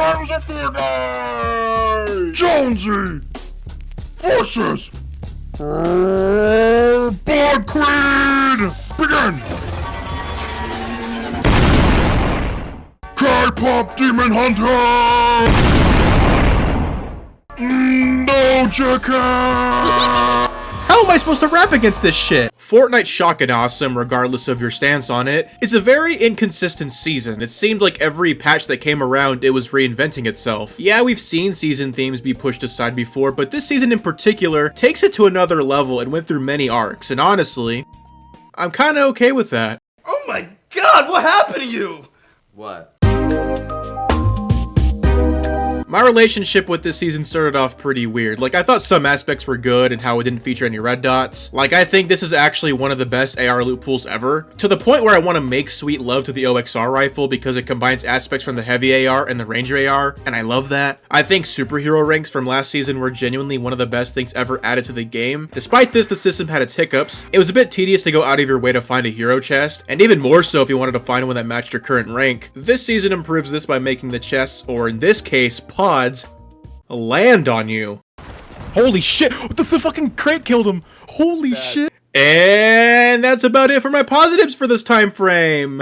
Battles of Fortnite! Jonesy versus Bug Queen! Begin! K-pop Demon Hunter! No chicken! How am I supposed to rap against this shit? Fortnite Shockin' Awesome, regardless of your stance on it, is a very inconsistent season. It seemed like every patch that came around, it was reinventing itself. Yeah, we've seen season themes be pushed aside before, but this season in particular takes it to another level and went through many arcs, and honestly, I'm kinda okay with that. Oh my god, what happened to you? What? My relationship with this season started off pretty weird. Like, I thought some aspects were good and how it didn't feature any red dots. Like, I think this is actually one of the best AR loot pools ever, to the point where I want to make sweet love to the OXR rifle because it combines aspects from the heavy AR and the Ranger AR, and I love that. I think superhero ranks from last season were genuinely one of the best things ever added to the game. Despite this, the system had its hiccups. It was a bit tedious to go out of your way to find a hero chest, and even more so if you wanted to find one that matched your current rank. This season improves this by making the chests, or in this case, pods, land on you. Holy shit! The fucking crate killed him! Holy shit! And that's about it for my positives for this time frame.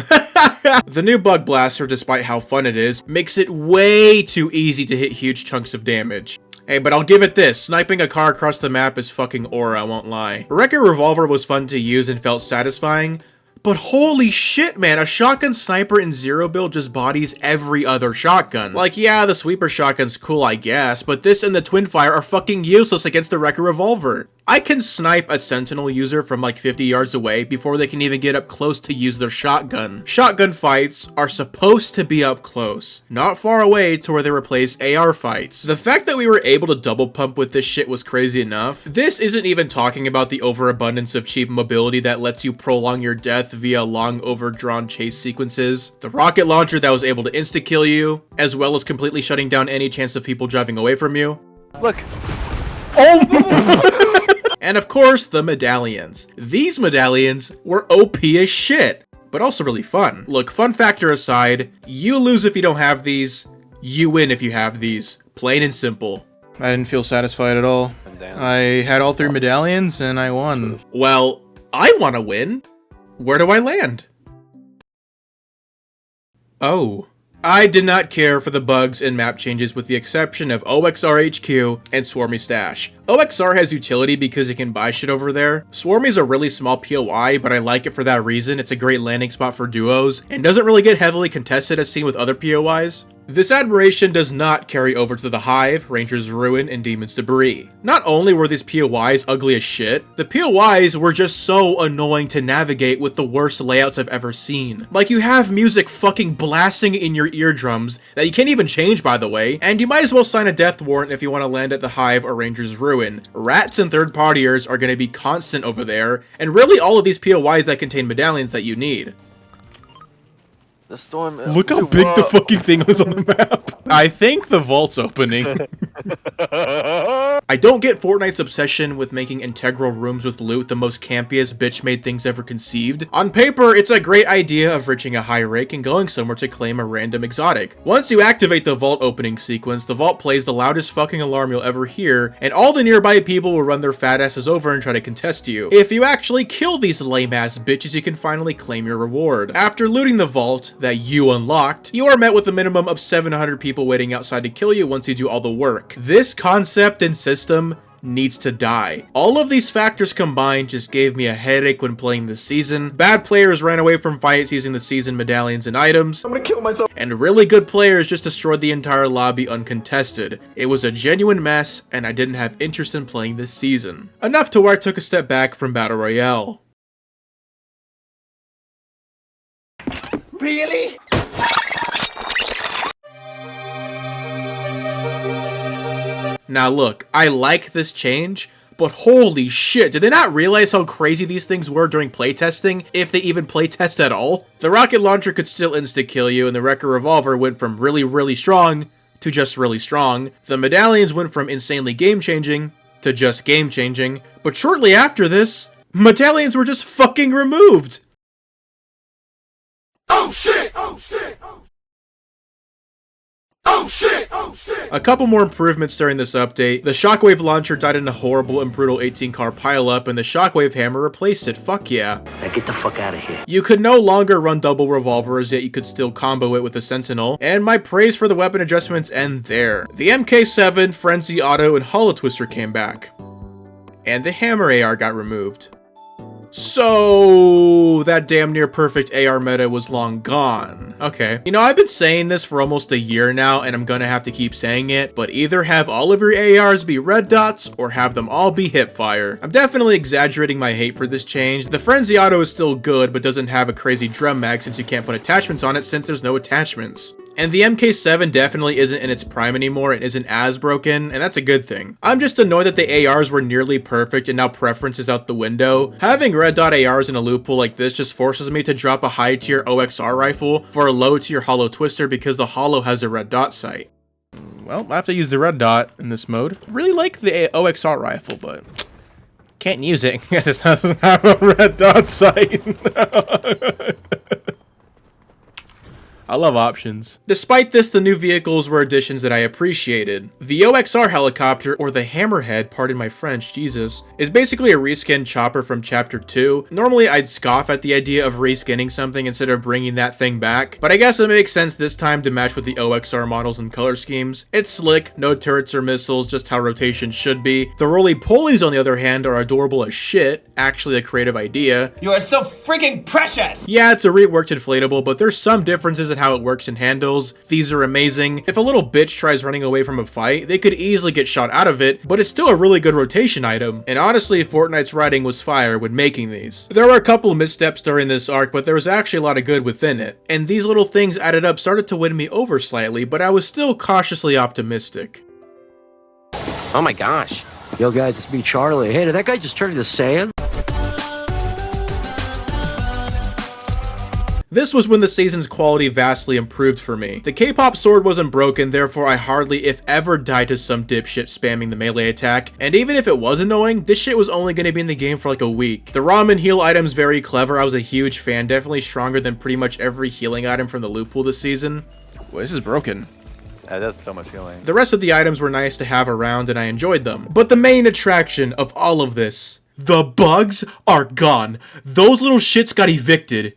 The new Bug Blaster, despite how fun it is, makes it way too easy to hit huge chunks of damage. Hey, but I'll give it this, sniping a car across the map is fucking aura, I won't lie. Wrecker Revolver was fun to use and felt satisfying, but holy shit, man, a shotgun sniper in Zero build just bodies every other shotgun. Like, yeah, the sweeper shotgun's cool, I guess, but this and the Twinfire are fucking useless against the Wrecker Revolver. I can snipe a Sentinel user from like 50 yards away before they can even get up close to use their shotgun. Shotgun fights are supposed to be up close, not far away to where they replace AR fights. The fact that we were able to double pump with this shit was crazy enough. This isn't even talking about the overabundance of cheap mobility that lets you prolong your death via long overdrawn chase sequences, the rocket launcher that was able to insta-kill you, as well as completely shutting down any chance of people driving away from you. Look. Oh! And of course, the medallions. These medallions were OP as shit, but also really fun. Look, fun factor aside, you lose if you don't have these, you win if you have these. Plain and simple. I didn't feel satisfied at all. I had all 3 medallions and I won. Well, I want to win. Where do I land? Oh. I did not care for the bugs and map changes with the exception of OXR HQ and Swarmy Stash. OXR has utility because you can buy shit over there. Swarmy's a really small POI, but I like it for that reason. It's a great landing spot for duos, and doesn't really get heavily contested as seen with other POIs. This admiration does not carry over to the Hive, Ranger's Ruin, and Demon's Debris. Not only were these POIs ugly as shit, the POIs were just so annoying to navigate with the worst layouts I've ever seen. Like, you have music fucking blasting in your eardrums that you can't even change, by the way, and you might as well sign a death warrant if you want to land at the Hive or Ranger's Ruin. Rats and third-partiers are going to be constant over there, and really all of these POIs that contain medallions that you need. The storm. Look how big the fucking thing is on the map. I think the vault's opening. I don't get Fortnite's obsession with making integral rooms with loot the most campiest bitch-made things ever conceived. On paper, it's a great idea of reaching a high rank and going somewhere to claim a random exotic. Once you activate the vault opening sequence, the vault plays the loudest fucking alarm you'll ever hear, and all the nearby people will run their fat asses over and try to contest you. If you actually kill these lame-ass bitches, you can finally claim your reward. After looting the vault that you unlocked, you are met with a minimum of 700 people waiting outside to kill you once you do all the work. This concept and system needs to die. All of these factors combined just gave me a headache when playing this season. Bad players ran away from fights using the season medallions and items. I'm gonna kill myself. And really good players just destroyed the entire lobby uncontested. It was a genuine mess, and I didn't have interest in playing this season. Enough to where I took a step back from Battle Royale. Really? Now look, I like this change, but holy shit, did they not realize how crazy these things were during playtesting, if they even playtest at all? The rocket launcher could still insta-kill you, and the Wrecker Revolver went from really, really strong to just really strong. The medallions went from insanely game-changing to just game-changing, but shortly after this, medallions were just fucking removed! Oh shit! Oh shit! Oh A couple more improvements during this update. The Shockwave launcher died in a horrible and brutal 18-car pileup, and the Shockwave hammer replaced it. Fuck yeah. Now get the fuck out of here. You could no longer run double revolvers, yet you could still combo it with the Sentinel, and my praise for the weapon adjustments end there. The MK7, Frenzy Auto, and Hollow Twister came back. And the hammer AR got removed. So that damn near perfect AR meta was long gone. Okay. You know, I've been saying this for almost a year now, and I'm gonna have to keep saying it, but either have all of your ARs be red dots, or have them all be hipfire. I'm definitely exaggerating my hate for this change. The Frenzy Auto is still good, but doesn't have a crazy drum mag since you can't put attachments on it since there's no attachments. And the MK7 definitely isn't in its prime anymore and isn't as broken, and that's a good thing. I'm just annoyed that the ARs were nearly perfect and now preference is out the window. Having red dot ARs in a loot pool like this just forces me to drop a high tier OXR rifle for a low tier Hollow Twister because the Hollow has a red dot sight. Well, I have to use the red dot in this mode. I really like the OXR rifle, but can't use it because it doesn't have a red dot sight. I love options. Despite this, the new vehicles were additions that I appreciated. The OXR helicopter, or the Hammerhead, pardon my French, Jesus, is basically a reskinned chopper from Chapter 2. Normally, I'd scoff at the idea of reskinning something instead of bringing that thing back, but I guess it makes sense this time to match with the OXR models and color schemes. It's slick, no turrets or missiles, just how rotation should be. The roly-polies, on the other hand, are adorable as shit, actually a creative idea. You are so freaking precious! Yeah, it's a reworked inflatable, but there's some differences in how it works and handles. These are amazing. If a little bitch tries running away from a fight, they could easily get shot out of it, but it's still a really good rotation item. And honestly, Fortnite's writing was fire when making these. There were a couple missteps during this arc, but there was actually a lot of good within it. And these little things added up started to win me over slightly, but I was still cautiously optimistic. Oh my gosh. Yo guys, it's me, Charlie. Hey, did that guy just turn into sand? This was when the season's quality vastly improved for me. The K-pop sword wasn't broken, therefore I hardly if ever died to some dipshit spamming the melee attack, and even if it was annoying, this shit was only going to be in the game for like a week. The ramen heal item's very clever, I was a huge fan, definitely stronger than pretty much every healing item from the loot pool this season. Well, this is broken. That's so much healing. The rest of the items were nice to have around and I enjoyed them. But the main attraction of all of this, the bugs are gone. Those little shits got evicted.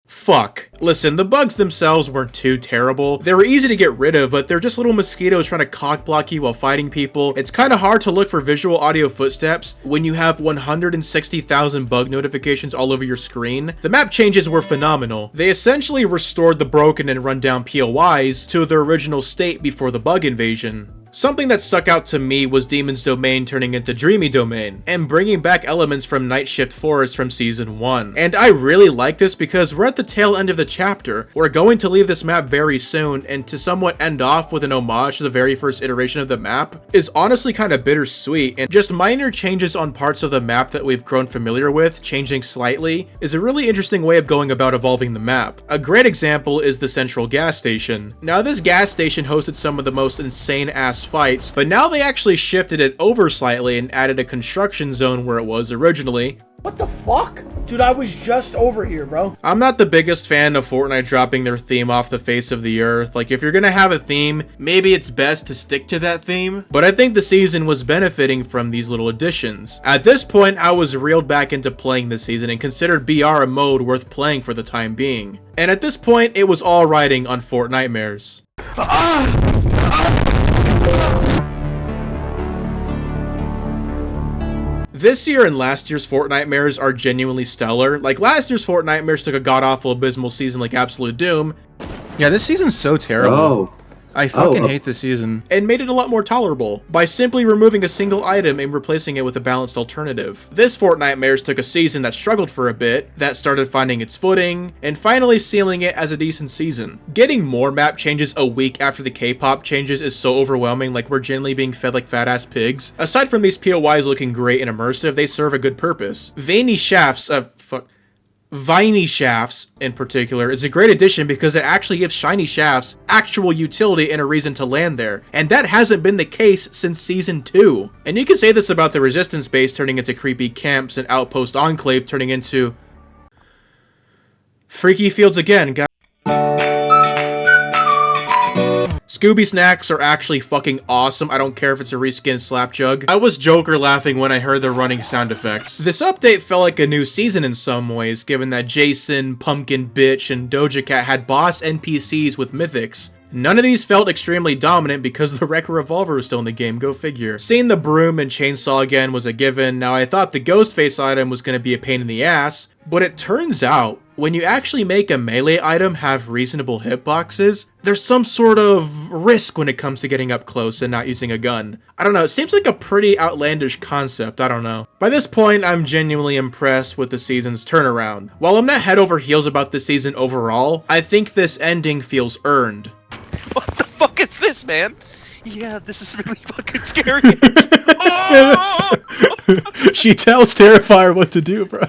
Fuck. Listen, the bugs themselves weren't too terrible. They were easy to get rid of, but they're just little mosquitoes trying to cock block you while fighting people. It's kind of hard to look for visual audio footsteps when you have 160,000 bug notifications all over your screen. The map changes were phenomenal. They essentially restored the broken and rundown POIs to their original state before the bug invasion. Something that stuck out to me was Demon's Domain turning into Dreamy Domain, and bringing back elements from Night Shift Forest from Season 1. And I really like this because we're at the tail end of the chapter. We're going to leave this map very soon, and to somewhat end off with an homage to the very first iteration of the map is honestly kind of bittersweet, and just minor changes on parts of the map that we've grown familiar with, changing slightly, is a really interesting way of going about evolving the map. A great example is the central gas station. Now this gas station hosted some of the most insane ass fights, but now they actually shifted it over slightly and added a construction zone where it was originally. What the fuck? Dude, I was just over here, bro. I'm not the biggest fan of Fortnite dropping their theme off the face of the earth. Like, if you're gonna have a theme, maybe it's best to stick to that theme. But I think the season was benefiting from these little additions. At this point, I was reeled back into playing this season and considered BR a mode worth playing for the time being. And at this point, it was all riding on Fortnitemares. This year and last year's Fortnitemares are genuinely stellar. Like, last year's Fortnitemares took a god-awful abysmal season like Absolute Doom. Yeah, this season's so terrible. Oh. I fucking hate this season. And made it a lot more tolerable by simply removing a single item and replacing it with a balanced alternative. This Fortnitemares took a season that struggled for a bit, that started finding its footing, and finally sealing it as a decent season. Getting more map changes a week after the K-pop changes is so overwhelming, like we're generally being fed like fat-ass pigs. Aside from these POIs looking great and immersive, they serve a good purpose. Viney Shafts, in particular, is a great addition because it actually gives shiny shafts actual utility and a reason to land there, and that hasn't been the case since Season 2. And you can say this about the Resistance base turning into creepy camps and Outpost Enclave turning into Freaky Fields again, guys. Scooby snacks are actually fucking awesome. I don't care if it's a reskin Slapjug. I was Joker laughing when I heard the running sound effects. This update felt like a new season in some ways, given that Jason, Pumpkin Bitch, and Doja Cat had boss NPCs with mythics. None of these felt extremely dominant because the Wrecker Revolver was still in the game, go figure. Seeing the broom and chainsaw again was a given. Now I thought the Ghostface item was going to be a pain in the ass, but it turns out, when you actually make a melee item have reasonable hitboxes, there's some sort of risk when it comes to getting up close and not using a gun. I don't know, it seems like a pretty outlandish concept, I don't know. By this point, I'm genuinely impressed with the season's turnaround. While I'm not head over heels about the season overall, I think this ending feels earned. What the fuck is this, man? Yeah, this is really fucking scary. She tells Terrifier what to do, bro.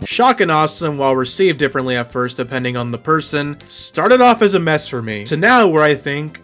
Shock and Awesome, while received differently at first depending on the person, started off as a mess for me, to now where I think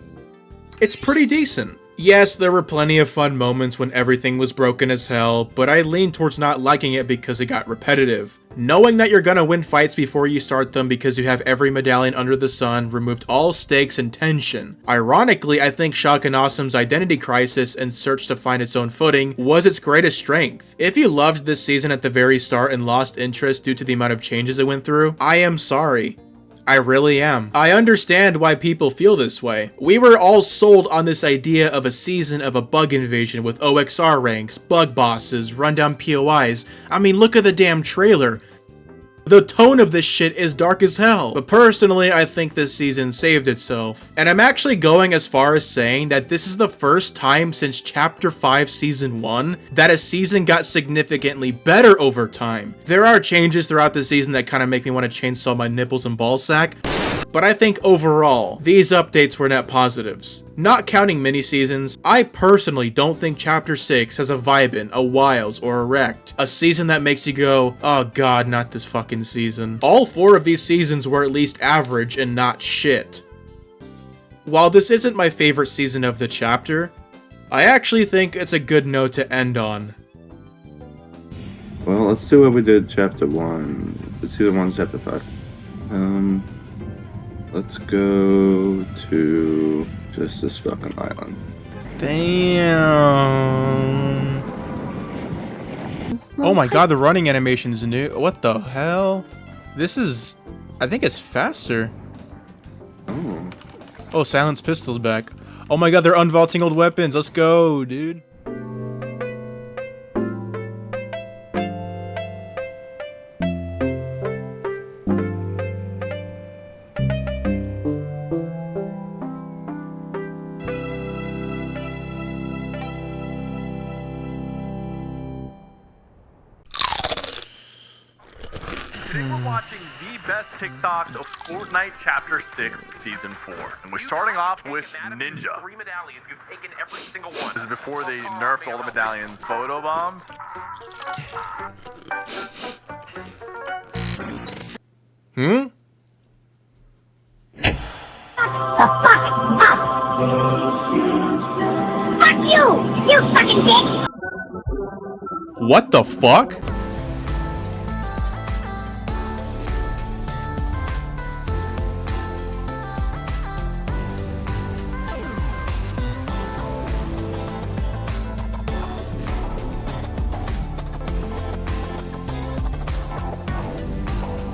it's pretty decent. Yes, there were plenty of fun moments when everything was broken as hell, but I leaned towards not liking it because it got repetitive. Knowing that you're gonna win fights before you start them because you have every medallion under the sun removed all stakes and tension. Ironically, I think Shock and Awesome's identity crisis and search to find its own footing was its greatest strength. If you loved this season at the very start and lost interest due to the amount of changes it went through, I am sorry. I really am. I understand why people feel this way. We were all sold on this idea of a season of a bug invasion with OXR ranks, bug bosses, rundown POIs. I mean, look at the damn trailer. The tone of this shit is dark as hell, but personally I think this season saved itself. And I'm actually going as far as saying that this is the first time since Chapter 5 Season 1 that a season got significantly better over time. There are changes throughout the season that kind of make me want to chainsaw my nipples and ballsack, but I think overall, these updates were net positives. Not counting mini-seasons, I personally don't think Chapter 6 has a Vibin, a Wilds, or a Wrecked. A season that makes you go, oh god, not this fucking season. All 4 of these seasons were at least average and not shit. While this isn't my favorite season of the chapter, I actually think it's a good note to end on. Well, let's do what we did Chapter 1. Season 1, Chapter 5. Let's go to just this fucking island. Damn. Oh my god, the running animation is new. What the hell? This is... I think it's faster. Oh. Oh, Silence Pistol's back. Oh my god, they're unvaulting old weapons. Let's go, dude. Today we're watching the best TikToks of Fortnite Chapter 6 Season 4. And we're starting off with Ninja. 3 medallions, you've taken every single one. This is before they nerfed all the medallions. Photo bombs. Fuck you! You fucking dick! What the fuck?